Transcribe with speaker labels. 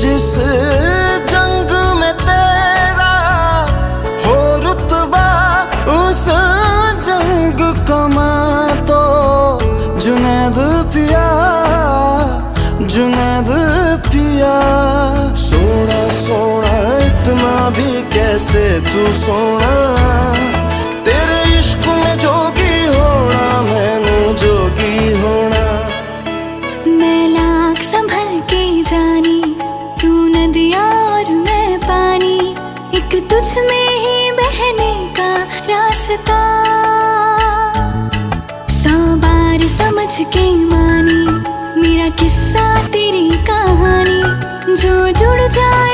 Speaker 1: जिस जंग में तेरा हो रुतबा, उस जंग कमा तो जुनैद पिया, जुनैद पिया। सोना सोना इतना भी कैसे तू सोना, तेरे इश्क में जोगी होना, मैनू जोगी होना।
Speaker 2: मैं लाख संभल के जानी, तू नदिया और मैं पानी, एक तुझ में ही बहने का रास्ता। 100 बार समझ के मानी, मेरा किस्सा तेरी कहानी, जो जुड़ जाए